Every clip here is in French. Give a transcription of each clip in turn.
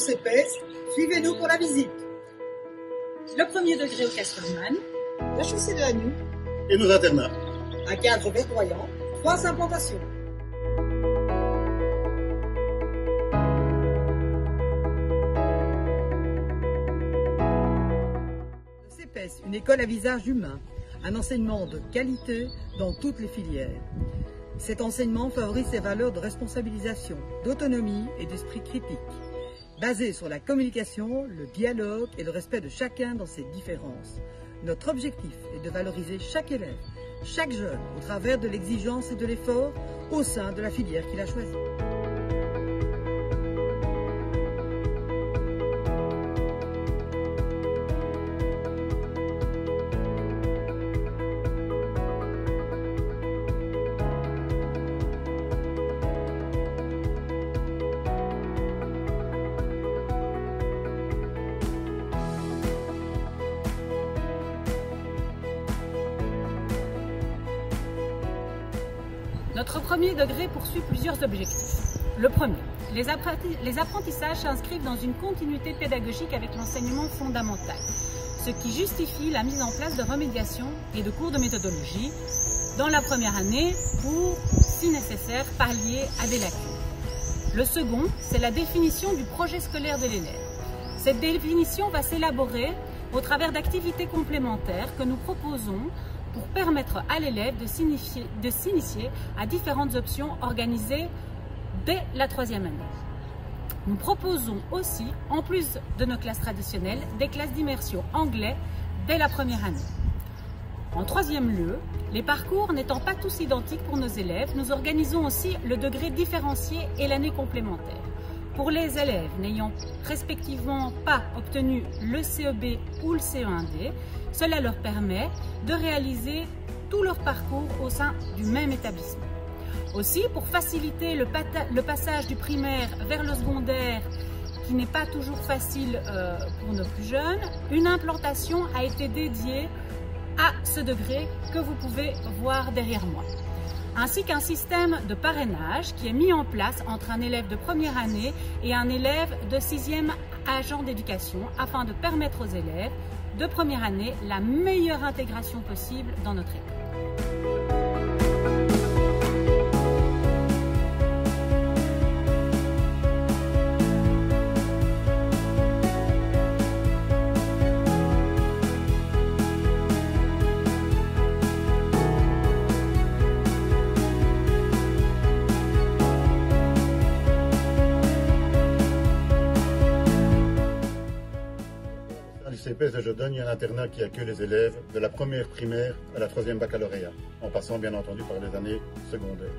CPS, suivez-nous pour la visite. Le premier degré au Casterman, La chaussée de Agnou, Et nos internats. un cadre verdoyant, 3 implantations. Le CPS, une école à visage humain, un enseignement de qualité dans toutes les filières. Cet enseignement favorise ses valeurs de responsabilisation, d'autonomie et d'esprit critique, basé sur la communication, le dialogue et le respect de chacun dans ses différences. Notre objectif est de valoriser chaque élève, chaque jeune, au travers de l'exigence et de l'effort au sein de la filière qu'il a choisie. notre premier degré poursuit plusieurs objectifs. Le premier, les apprentissages s'inscrivent dans une continuité pédagogique avec l'enseignement fondamental, ce qui justifie la mise en place de remédiation et de cours de méthodologie dans la première année pour, si nécessaire, pallier à des lacunes. Le second, c'est la définition du projet scolaire de l'élève. Cette définition va s'élaborer au travers d'activités complémentaires que nous proposons pour permettre à l'élève de s'initier à différentes options organisées dès la troisième année. Nous proposons aussi, en plus de nos classes traditionnelles, des classes d'immersion anglais dès la première année. En troisième lieu, les parcours n'étant pas tous identiques pour nos élèves, nous organisons aussi le degré différencié et l'année complémentaire. Pour les élèves n'ayant respectivement pas obtenu le CEB ou le CE1D, cela leur permet de réaliser tout leur parcours au sein du même établissement. Aussi, pour faciliter le passage du primaire vers le secondaire, qui n'est pas toujours facile pour nos plus jeunes, une implantation a été dédiée à ce degré que vous pouvez voir derrière moi, ainsi qu'un système de parrainage qui est mis en place entre un élève de première année et un élève de 6e agent d'éducation afin de permettre aux élèves de première année la meilleure intégration possible dans notre école. CPS de Jodogne, il y a un internat qui accueille les élèves de la première primaire à la 3e baccalauréat, en passant bien entendu par les années secondaires.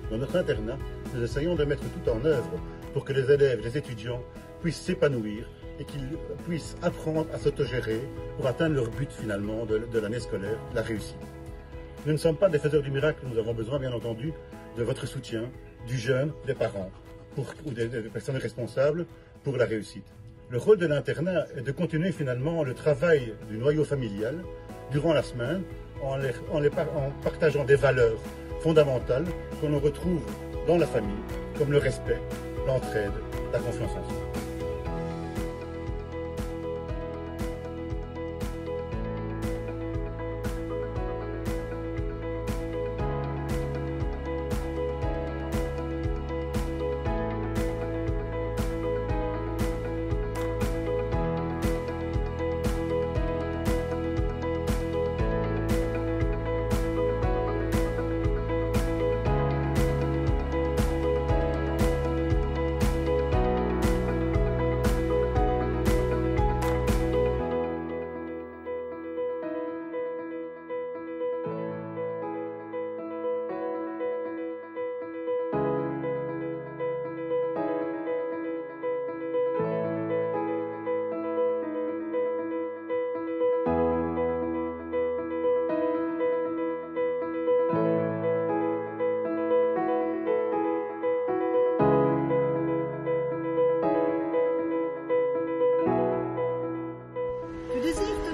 Dans notre internat, nous essayons de mettre tout en œuvre pour que les élèves, les étudiants puissent s'épanouir et qu'ils puissent apprendre à s'autogérer pour atteindre leur but finalement de l'année scolaire, la réussite. Nous ne sommes pas des faiseurs du miracle, nous avons besoin bien entendu de votre soutien, du jeune, des parents ou des personnes responsables pour la réussite. Le rôle de l'internat est de continuer finalement le travail du noyau familial durant la semaine en partageant des valeurs fondamentales que l'on retrouve dans la famille, comme le respect, l'entraide, la confiance en soi.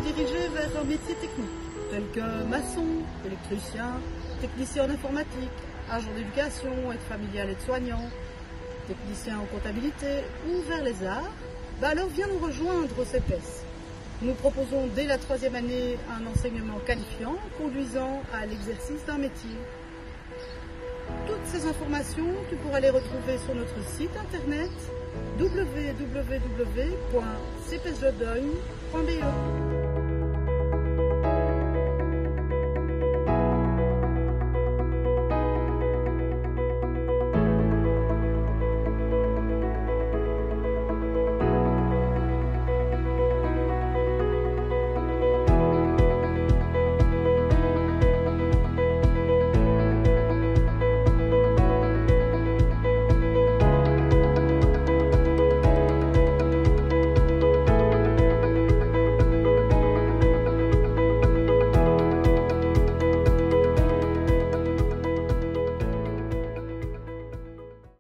Diriger vers un métier technique, tel que maçon, électricien, technicien en informatique, agent d'éducation, aide familiale, aide-soignant, technicien en comptabilité, ou vers les arts, alors viens nous rejoindre au CEPES. Nous proposons dès la 3e année un enseignement qualifiant conduisant à l'exercice d'un métier. Toutes ces informations, tu pourras les retrouver sur notre site internet www.cepesjordogne.be.